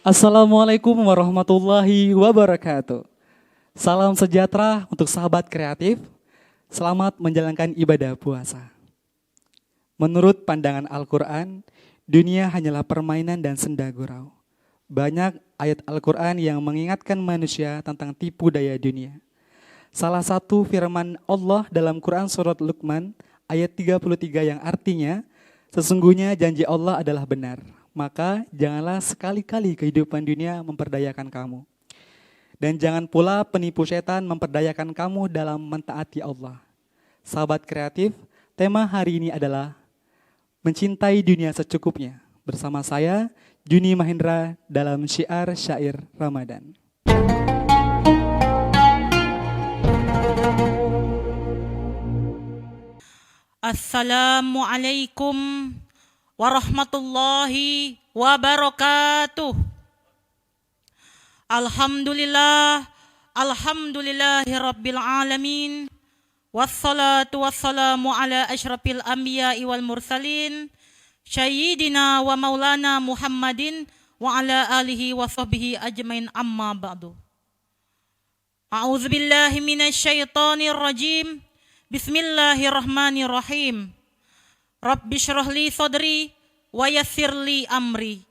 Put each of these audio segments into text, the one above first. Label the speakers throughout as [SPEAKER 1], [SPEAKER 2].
[SPEAKER 1] Assalamualaikum warahmatullahi wabarakatuh. Salam sejahtera untuk sahabat kreatif. Selamat menjalankan ibadah puasa. Menurut pandangan Al-Quran, dunia hanyalah permainan dan senda gurau. Banyak ayat Al-Quran yang mengingatkan manusia tentang tipu daya dunia. Salah satu firman Allah dalam Quran surat Luqman ayat 33 yang artinya, sesungguhnya janji Allah adalah benar. Maka janganlah sekali-kali kehidupan dunia memperdayakan kamu. Dan jangan pula penipu setan memperdayakan kamu dalam mentaati Allah. Sahabat kreatif, tema hari ini adalah mencintai dunia secukupnya. Bersama saya, Juni Mahendra dalam Syiar Syair Ramadan.
[SPEAKER 2] Assalamualaikum warahmatullahi wabarakatuh. Alhamdulillahi rabbil alamin. Wassalatu wassalamu ala asyrafil anbiya'i wal mursalin Sayyidina wa maulana Muhammadin wa ala alihi wa sahbihi ajmain, amma ba'du. A'udzu billahi minasy syaithanir rajim. Bismillahirrahmanirrahim. Rabbi syrah li sadri wa yassir li amri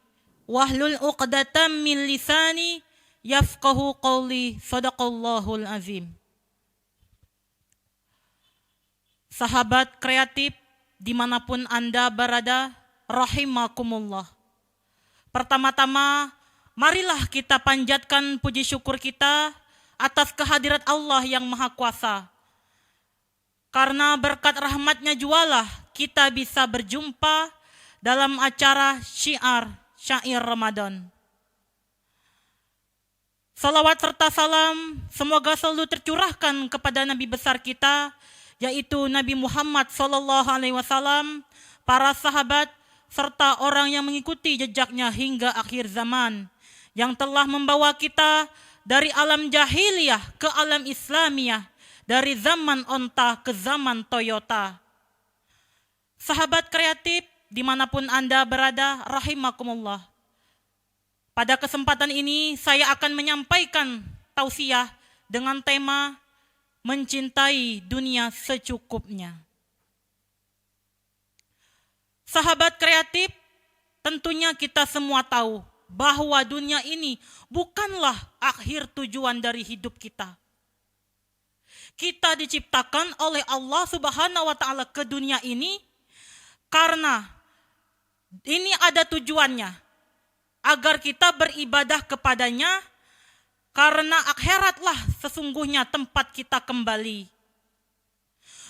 [SPEAKER 2] wahlul 'uqdatam min lisani yafqahu qawli. Shadaqallahul azim. Sahabat kreatif dimanapun Anda berada, rahimakumullah. Pertama-tama, marilah kita panjatkan puji syukur kita atas kehadirat Allah yang Maha Kuasa. Karena berkat rahmatnya jualah kita bisa berjumpa dalam acara Syiar Syair Ramadan. Salawat serta salam semoga selalu tercurahkan kepada Nabi besar kita, yaitu Nabi Muhammad SAW, para sahabat, serta orang yang mengikuti jejaknya hingga akhir zaman, yang telah membawa kita dari alam jahiliyah ke alam Islamiyah, dari zaman onta ke zaman Toyota. Sahabat kreatif dimanapun Anda berada, rahimakumullah. Pada kesempatan ini saya akan menyampaikan tausiah dengan tema mencintai dunia secukupnya. Sahabat kreatif, tentunya kita semua tahu bahwa dunia ini bukanlah akhir tujuan dari hidup kita. Kita diciptakan oleh Allah Subhanahu wa taala ke dunia ini karena ini ada tujuannya, agar kita beribadah kepadanya, karena akhiratlah sesungguhnya tempat kita kembali.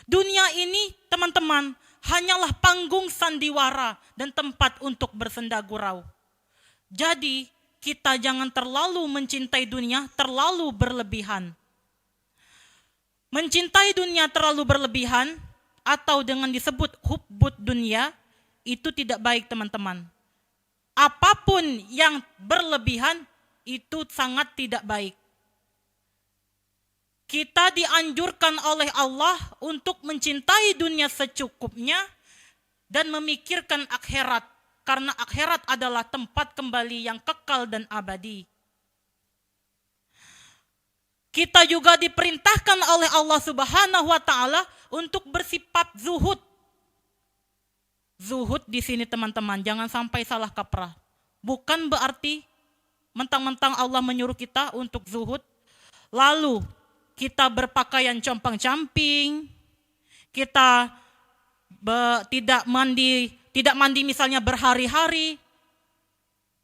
[SPEAKER 2] Dunia ini, teman-teman, hanyalah panggung sandiwara dan tempat untuk bersenda gurau. Jadi, kita jangan terlalu mencintai dunia terlalu berlebihan. Mencintai dunia terlalu berlebihan atau dengan disebut hubbud dunia, itu tidak baik, teman-teman. Apapun yang berlebihan itu sangat tidak baik. Kita dianjurkan oleh Allah untuk mencintai dunia secukupnya dan memikirkan akhirat, karena akhirat adalah tempat kembali yang kekal dan abadi. Kita juga diperintahkan oleh Allah Subhanahu wa taala untuk bersifat zuhud. Zuhud di sini, teman-teman, jangan sampai salah kaprah. Bukan berarti mentang-mentang Allah menyuruh kita untuk zuhud, lalu kita berpakaian compang-camping, kita tidak mandi misalnya berhari-hari,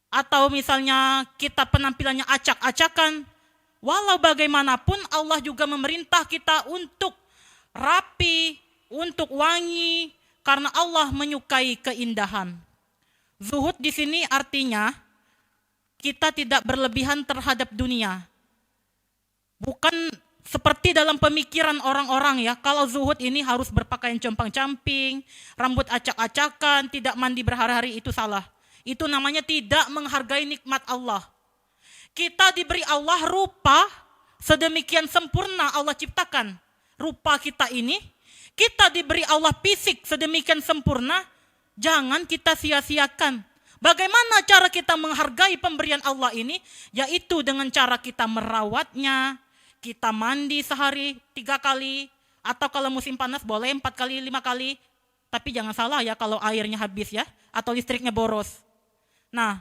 [SPEAKER 2] atau misalnya kita penampilannya acak-acakan. Walau bagaimanapun Allah juga memerintah kita untuk rapi, untuk wangi, karena Allah menyukai keindahan. Zuhud di sini artinya kita tidak berlebihan terhadap dunia. Bukan seperti dalam pemikiran orang-orang ya, kalau zuhud ini harus berpakaian compang-camping, rambut acak-acakan, tidak mandi berhari-hari, itu salah. Itu namanya tidak menghargai nikmat Allah. Kita diberi Allah rupa sedemikian sempurna Allah ciptakan. Rupa kita ini, kita diberi Allah fisik sedemikian sempurna, jangan kita sia-siakan. Bagaimana cara kita menghargai pemberian Allah ini? Yaitu dengan cara kita merawatnya, kita mandi sehari 3 kali, atau kalau musim panas boleh 4 kali, 5 kali. Tapi jangan salah ya kalau airnya habis ya, atau listriknya boros. Nah,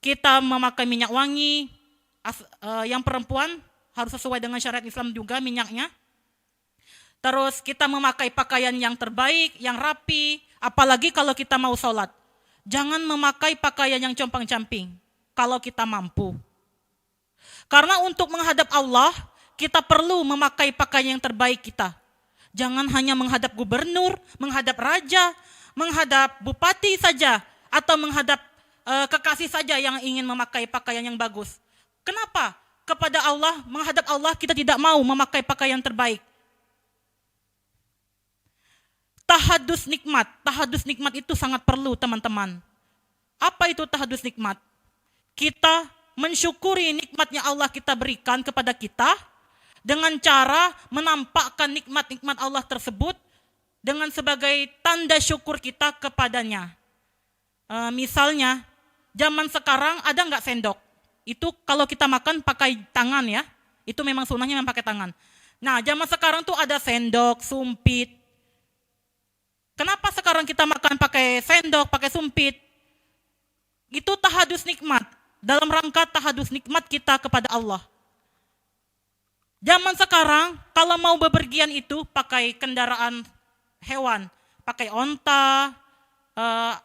[SPEAKER 2] kita memakai minyak wangi, yang perempuan harus sesuai dengan syariat Islam juga minyaknya. Terus kita memakai pakaian yang terbaik, yang rapi, apalagi kalau kita mau sholat. Jangan memakai pakaian yang compang-camping kalau kita mampu. Karena untuk menghadap Allah, kita perlu memakai pakaian yang terbaik kita. Jangan hanya menghadap gubernur, menghadap raja, menghadap bupati saja, atau menghadap kekasih saja yang ingin memakai pakaian yang bagus. Kenapa? Kepada Allah, menghadap Allah kita tidak mau memakai pakaian terbaik. Tahadus nikmat itu sangat perlu teman-teman. Apa itu tahadus nikmat? Kita mensyukuri nikmatnya Allah kita berikan kepada kita dengan cara menampakkan nikmat-nikmat Allah tersebut dengan sebagai tanda syukur kita kepadanya. Misalnya, zaman sekarang ada nggak sendok? Itu kalau kita makan pakai tangan ya, itu memang sunnahnya memang pakai tangan. Nah, zaman sekarang tuh ada sendok, sumpit. Kenapa sekarang kita makan pakai sendok, pakai sumpit? Itu tahadus nikmat. Dalam rangka tahadus nikmat kita kepada Allah. Zaman sekarang, kalau mau bepergian itu pakai kendaraan hewan. Pakai onta,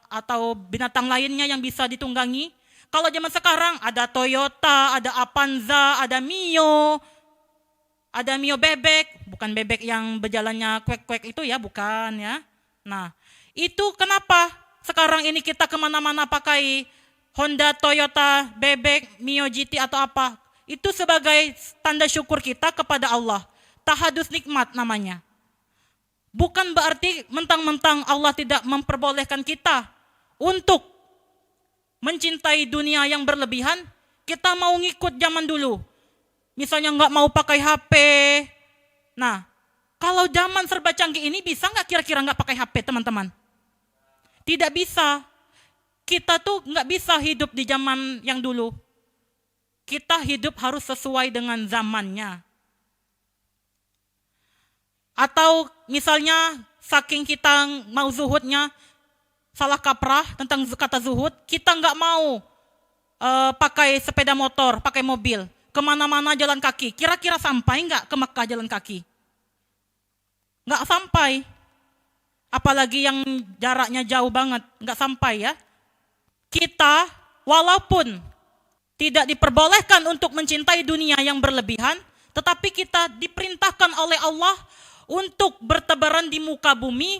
[SPEAKER 2] atau binatang lainnya yang bisa ditunggangi. Kalau zaman sekarang ada Toyota, ada Avanza, ada Mio bebek. Bukan bebek yang berjalannya kuek-kuek itu ya, bukan ya. Nah, itu kenapa sekarang ini kita kemana-mana pakai Honda, Toyota, bebek, Mio GT atau apa. Itu sebagai tanda syukur kita kepada Allah. Tahadus nikmat namanya. Bukan berarti mentang-mentang Allah tidak memperbolehkan kita untuk mencintai dunia yang berlebihan, kita mau ngikut zaman dulu. Misalnya nggak mau pakai HP. Nah, kalau zaman serba canggih ini bisa nggak kira-kira nggak pakai HP teman-teman? Tidak bisa. Kita tuh nggak bisa hidup di zaman yang dulu. Kita hidup harus sesuai dengan zamannya. Atau misalnya saking kita mau zuhudnya, salah kaprah tentang kata zuhud, kita nggak mau pakai sepeda motor, pakai mobil, kemana-mana jalan kaki. Kira-kira sampai nggak ke Mekah jalan kaki? Nggak sampai. Apalagi yang jaraknya jauh banget, nggak sampai ya. Kita walaupun tidak diperbolehkan untuk mencintai dunia yang berlebihan, tetapi kita diperintahkan oleh Allah untuk bertebaran di muka bumi,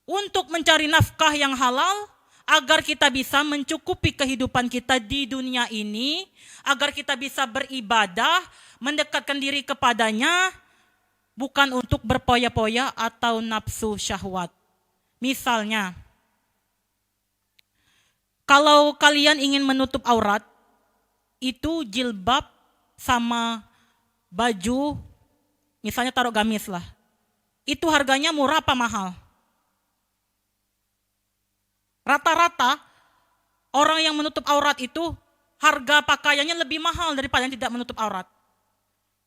[SPEAKER 2] untuk mencari nafkah yang halal, agar kita bisa mencukupi kehidupan kita di dunia ini, agar kita bisa beribadah, mendekatkan diri kepadanya, bukan untuk berpoya-poya atau nafsu syahwat. Misalnya, kalau kalian ingin menutup aurat, itu jilbab sama baju, misalnya taruh gamis lah. Itu harganya murah apa mahal? Rata-rata orang yang menutup aurat itu harga pakaiannya lebih mahal daripada yang tidak menutup aurat.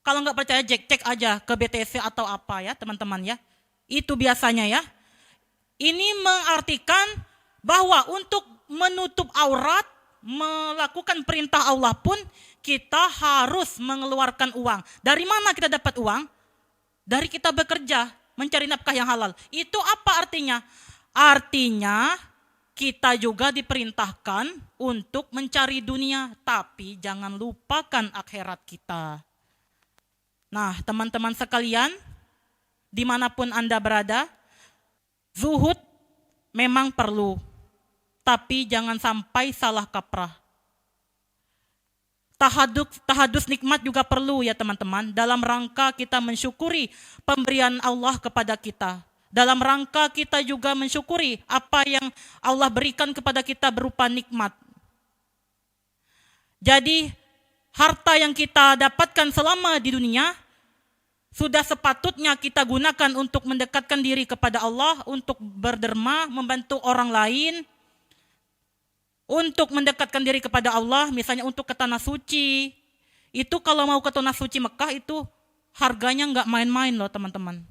[SPEAKER 2] Kalau nggak percaya cek aja ke BTC atau apa ya teman-teman ya. Itu biasanya ya. Ini mengartikan bahwa untuk menutup aurat, melakukan perintah Allah pun kita harus mengeluarkan uang. Dari mana kita dapat uang? Dari kita bekerja, mencari nafkah yang halal. Itu apa artinya? Artinya kita juga diperintahkan untuk mencari dunia, tapi jangan lupakan akhirat kita. Nah, teman-teman sekalian, dimanapun Anda berada, zuhud memang perlu, tapi jangan sampai salah kaprah. Tahadus nikmat juga perlu ya teman-teman, dalam rangka kita mensyukuri pemberian Allah kepada kita. Dalam rangka kita juga mensyukuri apa yang Allah berikan kepada kita berupa nikmat. Jadi harta yang kita dapatkan selama di dunia sudah sepatutnya kita gunakan untuk mendekatkan diri kepada Allah, untuk berderma, membantu orang lain, untuk mendekatkan diri kepada Allah, misalnya untuk ke tanah suci, itu kalau mau ke tanah suci Mekah itu harganya nggak main-main loh teman-teman.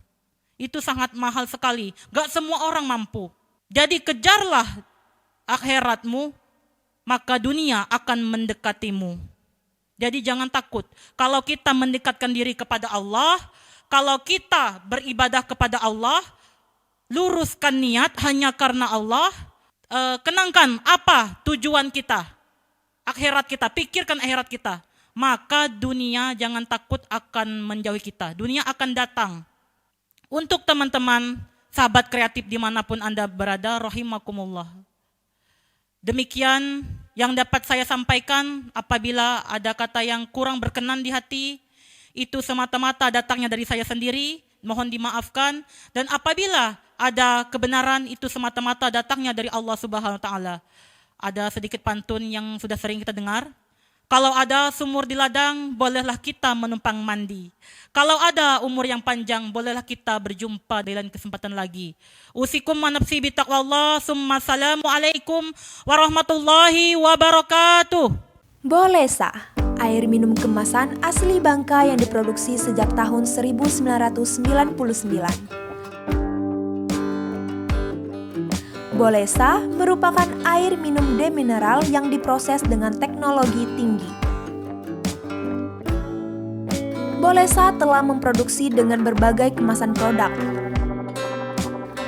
[SPEAKER 2] Itu sangat mahal sekali, nggak semua orang mampu. Jadi kejarlah akhiratmu, maka dunia akan mendekatimu. Jadi jangan takut. Kalau kita mendekatkan diri kepada Allah, kalau kita beribadah kepada Allah, luruskan niat hanya karena Allah, kenangkan apa tujuan kita, akhirat kita, pikirkan akhirat kita. Maka dunia jangan takut akan menjauhi kita. Dunia akan datang. Untuk teman-teman, sahabat kreatif dimanapun Anda berada, rahimakumullah. Demikian yang dapat saya sampaikan. Apabila ada kata yang kurang berkenan di hati, itu semata-mata datangnya dari saya sendiri, mohon dimaafkan. Dan apabila ada kebenaran, itu semata-mata datangnya dari Allah Subhanahu wa taala. Ada sedikit pantun yang sudah sering kita dengar. Kalau ada sumur di ladang, bolehlah kita menumpang mandi. Kalau ada umur yang panjang, bolehlah kita berjumpa di lain kesempatan lagi. Usikum wa nafsi bi taqwallah, summa assalamualaikum warahmatullahi wabarakatuh.
[SPEAKER 3] Bolesa, air minum kemasan asli Bangka yang diproduksi sejak tahun 1999. Bolesa merupakan air minum demineral yang diproses dengan teknologi tinggi. Bolesa telah memproduksi dengan berbagai kemasan produk.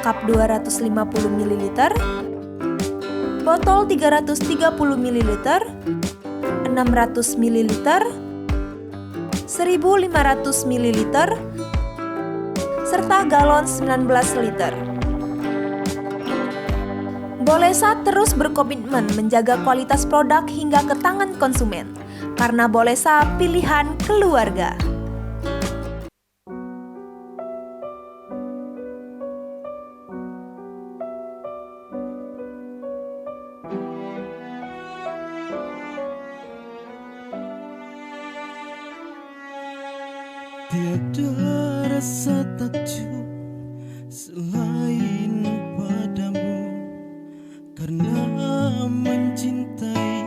[SPEAKER 3] Cup 250 ml, botol 330 ml, 600 ml, 1500 ml, serta galon 19 liter. Bolesa terus berkomitmen menjaga kualitas produk hingga ke tangan konsumen, karena Bolesa pilihan keluarga.
[SPEAKER 4] Tiada rasa takjub selain padamu, karena mencintai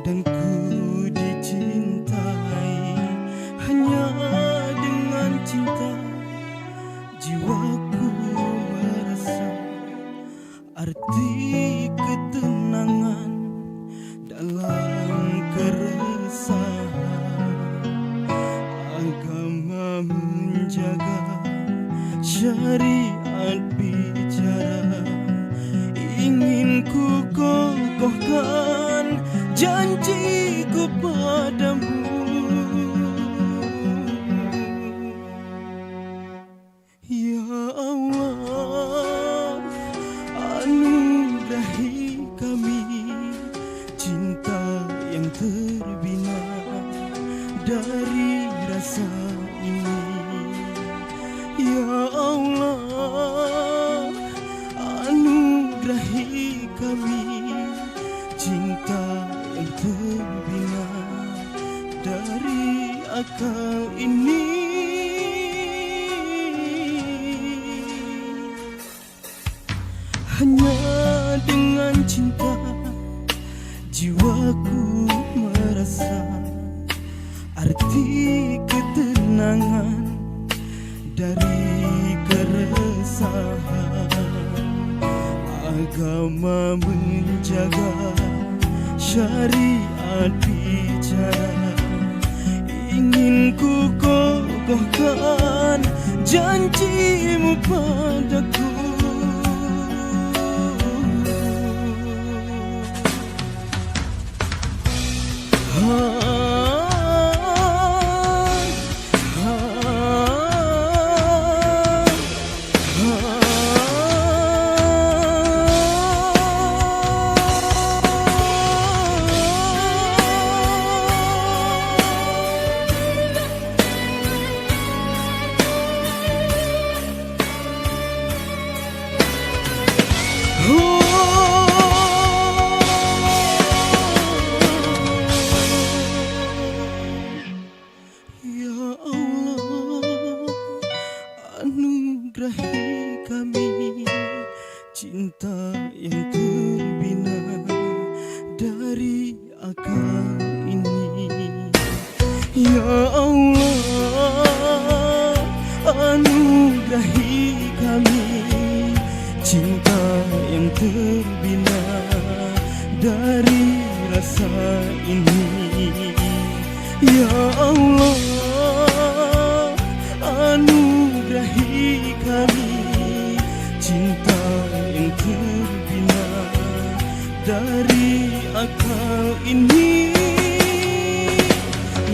[SPEAKER 4] dan ku dicintai. Hanya dengan cinta jiwaku merasa arti ketenangan dalam keresahan. Agama menjaga syariat bicara, ingin ku kokohkan janjiku padamu. Ya Allah, anugerahi kami cinta yang terbina dari rasa ini. Ya Allah, anugerahi kami cinta yang terbina dari akal ini. Hanya dengan cinta jiwaku merasa arti ketenangan dari keresahan. Agama menjaga syariat bicara, ingin ku kokohkan janjimu padaku. Ya Allah, anugerahi kami cinta yang terbina dari akal ini. Ya Allah, anugerahi kami cinta yang terbina dari rasa ini. Ya Allah, anugerahi kami cinta yang terbina dari akal ini.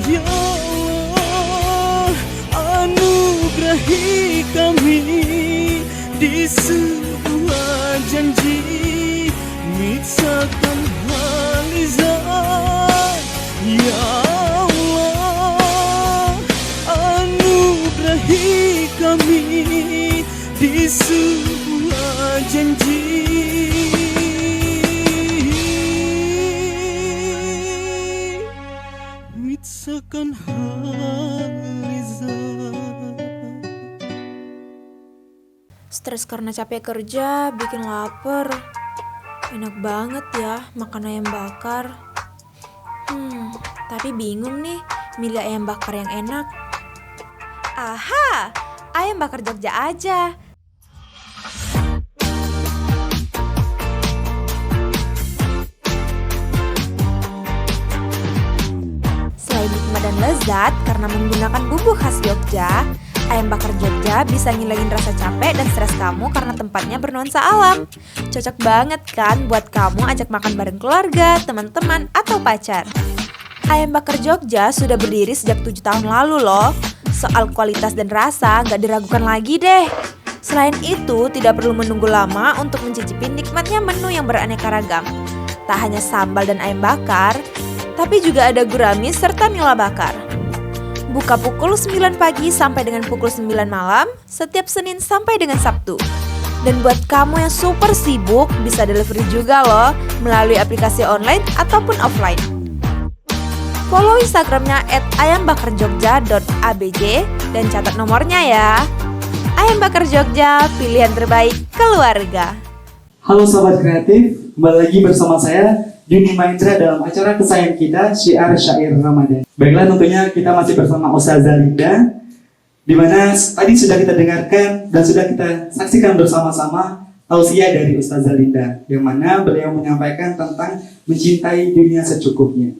[SPEAKER 4] Ya Allah, anugerahi kami di sebuah janji misakan halizat. Ya Allah, anugerahi kami di sebuah janji mitsakan halizat.
[SPEAKER 3] Stres karena capek kerja, bikin lapar. Enak banget ya makan ayam bakar. Tapi bingung nih, milih ayam bakar yang enak. Aha, ayam bakar Jogja aja. Selain nikmat dan lezat karena menggunakan bumbu khas Jogja, ayam bakar Jogja bisa ngilangin rasa capek dan stres kamu karena tempatnya bernuansa alam. Cocok banget kan buat kamu ajak makan bareng keluarga, teman-teman, atau pacar. Ayam bakar Jogja sudah berdiri sejak 7 tahun lalu loh. Soal kualitas dan rasa nggak diragukan lagi deh. Selain itu, tidak perlu menunggu lama untuk mencicipi nikmatnya menu yang beraneka ragam. Tak hanya sambal dan ayam bakar, tapi juga ada gurami serta nila bakar. Buka pukul 9 pagi sampai dengan pukul 9 malam, setiap Senin sampai dengan Sabtu. Dan buat kamu yang super sibuk, bisa delivery juga loh, melalui aplikasi online ataupun offline. Follow Instagramnya @ayambakarjogja.abj dan catat nomornya ya. Ayam bakar Jogja, pilihan terbaik keluarga.
[SPEAKER 1] Halo Sobat Kreatif, kembali lagi bersama saya Juni Maindra dalam acara kesayangan kita Syiar Syair Ramadan. Baiklah, tentunya kita masih bersama Ustazah Linda, di mana tadi sudah kita dengarkan dan sudah kita saksikan bersama-sama tausiah dari Ustazah Linda, yang mana beliau menyampaikan tentang mencintai dunia secukupnya.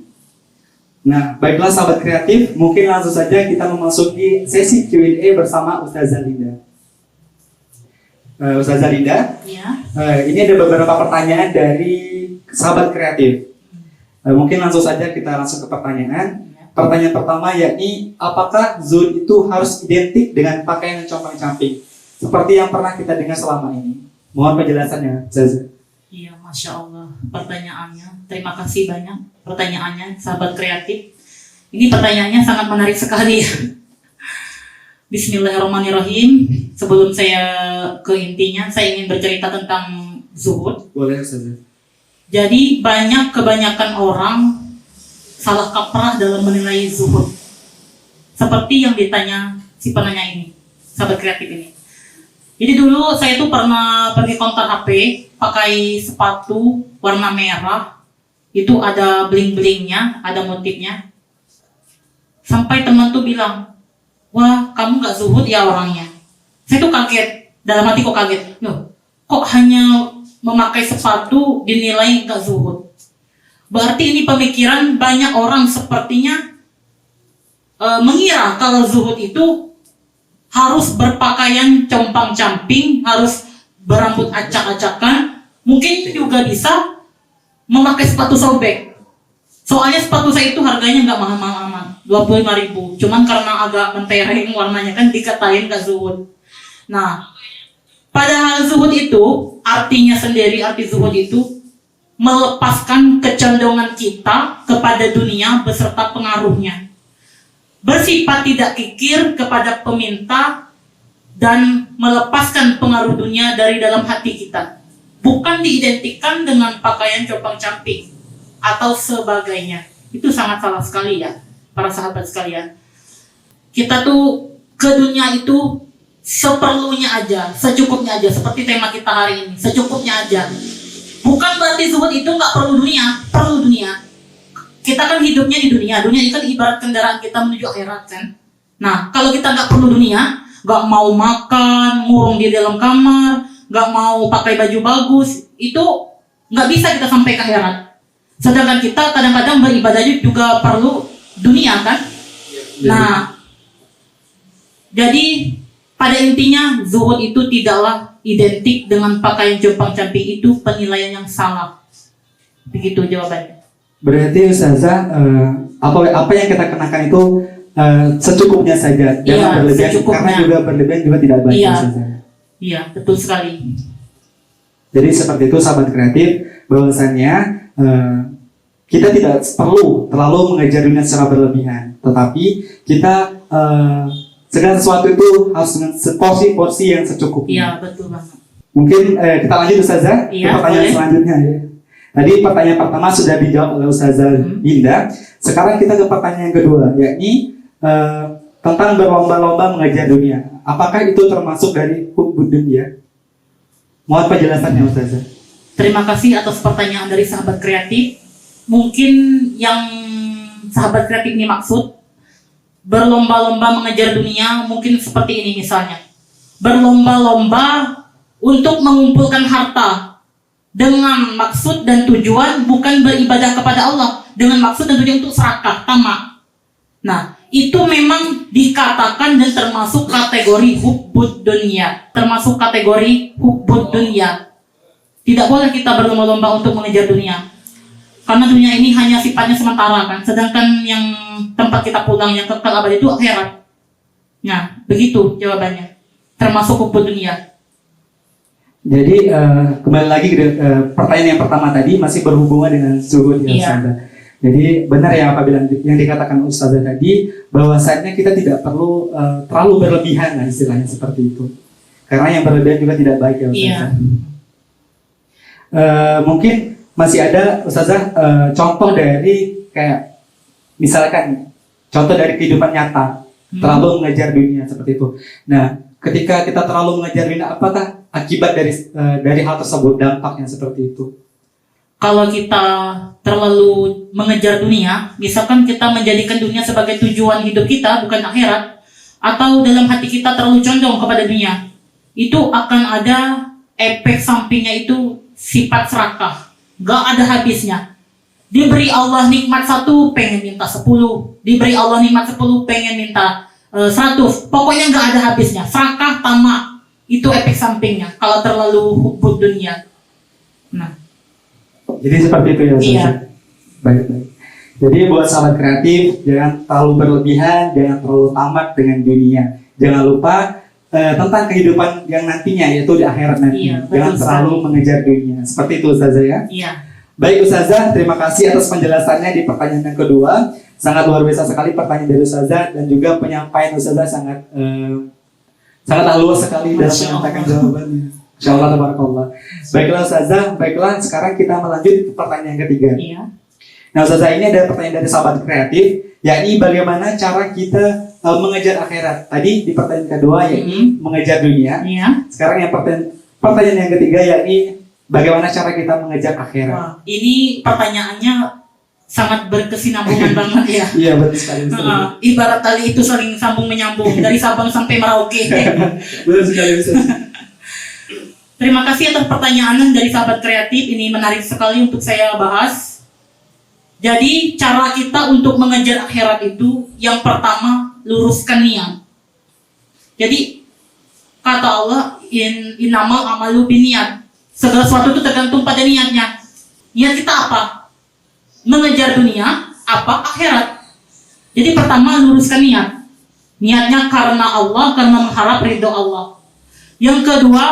[SPEAKER 1] Nah, baiklah sahabat kreatif, mungkin langsung saja kita memasuki sesi Q&A bersama Ustazah Linda. Ustazah Linda,
[SPEAKER 2] Ya.
[SPEAKER 1] Ini ada beberapa pertanyaan dari sahabat kreatif. Mungkin langsung saja kita langsung ke pertanyaan. Pertanyaan pertama yakni, apakah zuhud itu harus identik dengan pakaian yang compang-camping seperti yang pernah kita dengar selama ini? Mohon penjelasannya, Ustazah.
[SPEAKER 2] Iya, Masya Allah. Pertanyaannya, terima kasih banyak pertanyaannya, sahabat kreatif. Ini pertanyaannya sangat menarik sekali. Bismillahirrahmanirrahim. Sebelum saya ke intinya, saya ingin bercerita tentang zuhud.
[SPEAKER 1] Boleh, Ustazah.
[SPEAKER 2] Jadi kebanyakan orang salah kaprah dalam menilai zuhud. Seperti yang ditanya si penanya ini, sahabat kreatif ini. Jadi dulu saya tuh pernah pergi konter HP, pakai sepatu warna merah, itu ada bling-blingnya, ada motifnya. Sampai teman tuh bilang, wah kamu gak zuhud ya orangnya. Saya tuh kaget, dalam hati kok kaget. Loh, kok hanya memakai sepatu dinilai gak zuhud? Berarti ini pemikiran banyak orang sepertinya mengira kalau zuhud itu harus berpakaian compang-camping, harus berambut acak-acakan, mungkin juga bisa memakai sepatu sobek. Soalnya sepatu saya itu harganya nggak mahal-mahal amat, 25.000. Cuman karena agak mentereng warnanya kan dikatain nggak zuhud. Nah, padahal zuhud itu artinya sendiri, arti zuhud itu melepaskan kecenderungan kita kepada dunia beserta pengaruhnya. Bersifat tidak kikir kepada peminta dan melepaskan pengaruh dunia dari dalam hati kita. Bukan diidentikan dengan pakaian compang-camping atau sebagainya. Itu sangat salah sekali ya, para sahabat sekalian. Kita tuh ke dunia itu seperlunya aja, secukupnya aja. Seperti tema kita hari ini, secukupnya aja. Bukan berarti zuhud itu nggak perlu dunia, perlu dunia. Kita kan hidupnya di dunia, dunia ini kan ibarat kendaraan kita menuju akhirat kan. Nah, kalau kita nggak perlu dunia, nggak mau makan, ngurung di dalam kamar, nggak mau pakai baju bagus, itu nggak bisa kita sampai ke akhirat. Sedangkan kita kadang-kadang beribadah juga perlu dunia kan. Nah, jadi pada intinya zuhud itu tidaklah identik dengan pakaian compang-camping, itu penilaian yang salah. Begitu jawabannya.
[SPEAKER 1] Berarti Ustazah, apa yang kita kenakan itu secukupnya saja, jangan berlebihan,
[SPEAKER 2] secukupnya.
[SPEAKER 1] karena juga berlebihan juga tidak baik.
[SPEAKER 2] Iya.
[SPEAKER 1] Ustazah.
[SPEAKER 2] Iya, betul sekali.
[SPEAKER 1] Jadi seperti itu sahabat kreatif, bahwasannya kita tidak perlu terlalu mengejar dunia secara berlebihan, tetapi kita segala sesuatu itu harus dengan porsi yang secukupnya.
[SPEAKER 2] Iya, betul banget.
[SPEAKER 1] Mungkin kita lanjut Ustazah ke
[SPEAKER 2] Iya,
[SPEAKER 1] pertanyaan
[SPEAKER 2] boleh.
[SPEAKER 1] selanjutnya ya. Tadi pertanyaan pertama sudah dijawab oleh Ustazah Dinda. Sekarang kita ke pertanyaan yang kedua, yakni tentang berlomba-lomba mengejar dunia. Apakah itu termasuk dari hubbud dunia? Mohon penjelasannya Ustazah.
[SPEAKER 2] Terima kasih atas pertanyaan dari sahabat kreatif. Mungkin yang sahabat kreatif ini maksud berlomba-lomba mengejar dunia, mungkin seperti ini misalnya. Berlomba-lomba untuk mengumpulkan harta dengan maksud dan tujuan bukan beribadah kepada Allah, dengan maksud dan tujuan untuk serakah, tamak. Nah, itu memang dikatakan dan termasuk kategori hubbud dunia, termasuk kategori hubbud dunia. Tidak boleh kita berlomba-lomba untuk mengejar dunia, karena dunia ini hanya sifatnya sementara kan, sedangkan yang tempat kita pulang yang kekal abadi itu akhirat. Nah, begitu jawabannya, termasuk hubbud dunia.
[SPEAKER 1] Jadi kembali lagi ke pertanyaan yang pertama tadi, masih berhubungan dengan zuhud ya
[SPEAKER 2] Iya.
[SPEAKER 1] Ustazah. Jadi benar ya apabila yang dikatakan Ustazah tadi, bahwasanya kita tidak perlu terlalu berlebihan lah istilahnya seperti itu. Karena yang berlebihan juga tidak baik ya Ustazah.
[SPEAKER 2] Iya.
[SPEAKER 1] Mungkin masih ada Ustazah contoh dari kayak misalkan contoh dari kehidupan nyata, terlalu mengejar dunia seperti itu. Nah, ketika kita terlalu mengejar dunia, apakah akibat dari hal tersebut, dampaknya seperti itu?
[SPEAKER 2] Kalau kita terlalu mengejar dunia, misalkan kita menjadikan dunia sebagai tujuan hidup kita, bukan akhirat, atau dalam hati kita terlalu condong kepada dunia, itu akan ada efek sampingnya, itu sifat serakah, gak ada habisnya. Diberi Allah nikmat 1, pengen minta 10. Diberi Allah nikmat 10, pengen minta 100. Pokoknya gak ada habisnya, serakah, tamak. Itu efek sampingnya kalau terlalu hubbud dunia. Nah,
[SPEAKER 1] Jadi seperti itu ya Ustazah?
[SPEAKER 2] Iya.
[SPEAKER 1] Baik. Jadi buat sahabat kreatif, jangan terlalu berlebihan, jangan terlalu tamak dengan dunia. Jangan lupa tentang kehidupan yang nantinya, yaitu di akhirat nanti.
[SPEAKER 2] Iya, betul
[SPEAKER 1] Jangan terlalu
[SPEAKER 2] sekali.
[SPEAKER 1] mengejar dunia. Seperti itu Ustazah ya?
[SPEAKER 2] iya.
[SPEAKER 1] Baik Ustazah, terima kasih atas penjelasannya di pertanyaan yang kedua. Sangat luar biasa sekali pertanyaan dari Ustazah, dan juga penyampaian Ustazah sangat luas sekali dalam
[SPEAKER 2] Masya Allah.
[SPEAKER 1] menyampaikan jawabannya. Insyaallah tabarakallah. Baiklah Ustazah, baiklah sekarang kita melanjut ke pertanyaan yang ketiga.
[SPEAKER 2] Iya.
[SPEAKER 1] Nah Ustazah, ini ada pertanyaan dari sahabat kreatif, yakni bagaimana cara kita mengejar akhirat. Tadi di pertanyaan kedua yakni mengejar dunia.
[SPEAKER 2] Iya.
[SPEAKER 1] Sekarang yang pertanyaan yang ketiga yakni bagaimana cara kita mengejar akhirat.
[SPEAKER 2] Wah, ini pertanyaannya sangat berkesinambungan banget ya.
[SPEAKER 1] Iya betul sekali. Ustazah.
[SPEAKER 2] Ibarat tali itu saling sambung menyambung dari Sabang sampai Merauke.
[SPEAKER 1] Betul sekali Ustazah.
[SPEAKER 2] Terima kasih atas pertanyaan dari sahabat kreatif, ini menarik sekali untuk saya bahas. Jadi cara kita untuk mengejar akhirat itu, yang pertama luruskan niat. Jadi kata Allah, innamal amalu binniat. Segala sesuatu itu tergantung pada niatnya. Niat kita apa? Mengejar dunia, apa akhirat. Jadi pertama luruskan niat. Niatnya karena Allah, karena mengharap ridho Allah. Yang kedua,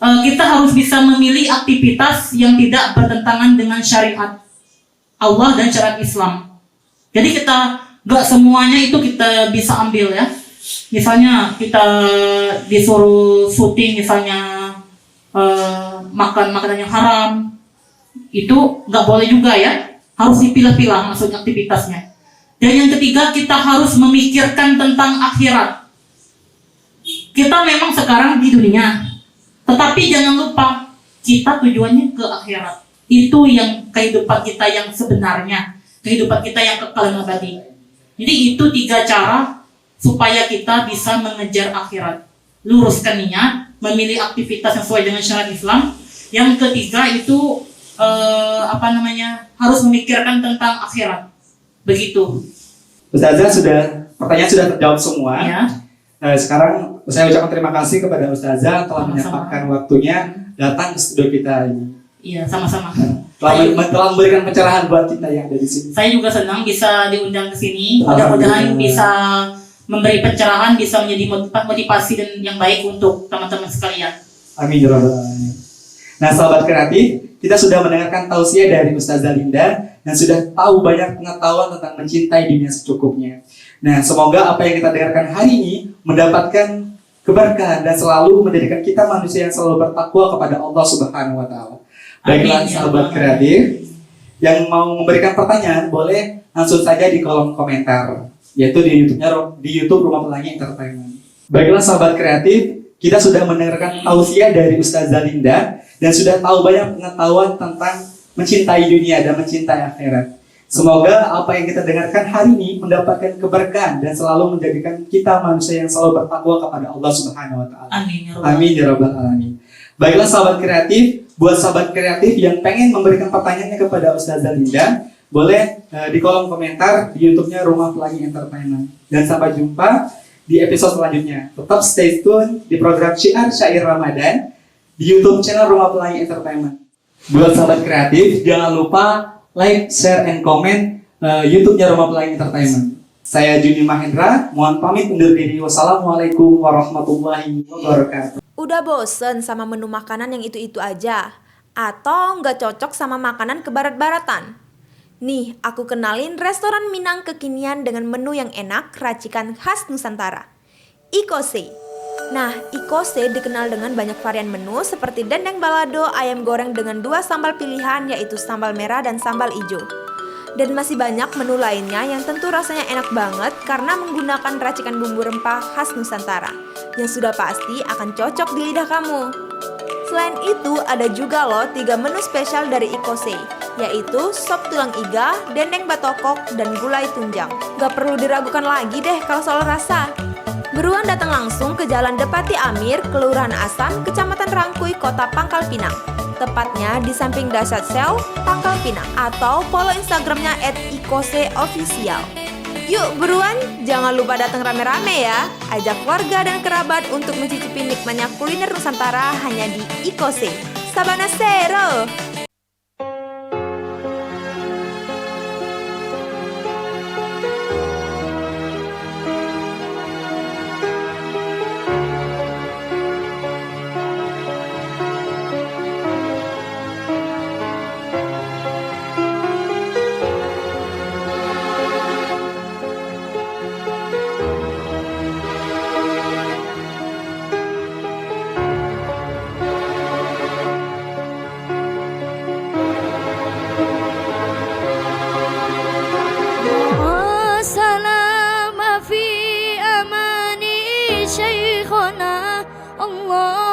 [SPEAKER 2] kita harus bisa memilih aktivitas yang tidak bertentangan dengan syariat Allah dan syariat Islam. Jadi kita gak semuanya itu kita bisa ambil ya. Misalnya kita disuruh syuting misalnya makan makanan yang haram, itu gak boleh juga ya. Harus dipilah-pilah maksudnya aktivitasnya. Dan yang ketiga, kita harus memikirkan tentang akhirat. Kita memang sekarang di dunia, tetapi jangan lupa kita tujuannya ke akhirat. Itu yang kehidupan kita yang sebenarnya, kehidupan kita yang kekal dan abadi. Jadi itu 3 cara supaya kita bisa mengejar akhirat. Luruskan niat, memilih aktivitas yang sesuai dengan syariat Islam. Yang ketiga itu harus memikirkan tentang akhirat. Begitu.
[SPEAKER 1] Ustazah pertanyaan sudah terjawab semua.
[SPEAKER 2] Ya.
[SPEAKER 1] Sekarang saya ucapkan terima kasih kepada Ustazah telah
[SPEAKER 2] Sama-sama.
[SPEAKER 1] menyempatkan waktunya datang ke studio kita ini.
[SPEAKER 2] Iya, sama-sama.
[SPEAKER 1] Telah memberikan pencerahan buat kita yang ada di sini.
[SPEAKER 2] Saya juga senang bisa diundang ke sini. Mudah-mudahan bisa memberi pencerahan, bisa menjadi motivasi dan yang baik untuk teman-teman sekalian.
[SPEAKER 1] Amin ya rabbal alamin. Nah, sahabat kreatif, kita sudah mendengarkan tausiah dari Ustazah Linda dan sudah tahu banyak pengetahuan tentang mencintai dunia secukupnya. Nah, semoga apa yang kita dengarkan hari ini mendapatkan keberkahan dan selalu menjadikan kita manusia yang selalu bertakwa kepada Allah Subhanahu wa taala. Baiklah
[SPEAKER 2] Amin, ya
[SPEAKER 1] sahabat
[SPEAKER 2] Allah.
[SPEAKER 1] kreatif, yang mau memberikan pertanyaan boleh langsung saja di kolom komentar, yaitu di YouTube Rumah Pelangi Entertainment. Baiklah sahabat kreatif, kita sudah mendengarkan tausiah dari Ustazah Linda dan sudah tahu banyak pengetahuan tentang mencintai dunia dan mencintai akhirat. Semoga apa yang kita dengarkan hari ini mendapatkan keberkahan dan selalu menjadikan kita manusia yang selalu bertakwa kepada Allah Subhanahu wa taala.
[SPEAKER 2] Amin ya Rabbal.
[SPEAKER 1] Amin ya rabbal alamin. Baiklah sahabat kreatif, buat sahabat kreatif yang pengen memberikan pertanyaannya kepada Ustazah Linda, boleh di kolom komentar di YouTube-nya Rumah Pelangi Entertainment. Dan sampai jumpa di episode selanjutnya. Tetap stay tune di program Syiar Syair Ramadan di YouTube channel Rumah Pelangi Entertainment. Buat sahabat kreatif, jangan lupa like, share, and comment YouTube-nya Rumah Pelangi Entertainment. Saya Juni Mahendra, mohon pamit undur diri. Wassalamualaikum warahmatullahi wabarakatuh.
[SPEAKER 3] Udah bosen sama menu makanan yang itu-itu aja? Atau nggak cocok sama makanan kebarat-baratan? Nih, aku kenalin restoran Minang kekinian dengan menu yang enak, racikan khas Nusantara. Ikose. Nah, Ikose dikenal dengan banyak varian menu seperti dendeng balado, ayam goreng dengan 2 sambal pilihan yaitu sambal merah dan sambal hijau. Dan masih banyak menu lainnya yang tentu rasanya enak banget karena menggunakan racikan bumbu rempah khas Nusantara yang sudah pasti akan cocok di lidah kamu. Selain itu, ada juga loh 3 menu spesial dari Ikose, yaitu sop tulang iga, dendeng batokok, dan gulai tunjang. Gak perlu diragukan lagi deh kalau soal rasa. Beruan datang langsung ke Jalan Depati Amir, Kelurahan Asan, Kecamatan Rangkuy, Kota Pangkal Pinang. Tepatnya di samping Dasat Sel, Pangkal Pinang. Atau follow Instagramnya @ikoseofficial. Yuk buruan, jangan lupa datang rame-rame ya. Ajak keluarga dan kerabat untuk mencicipi nikmatnya kuliner Nusantara hanya di Ikose. Sabana Sero!
[SPEAKER 5] سلام في أمان شيخنا الله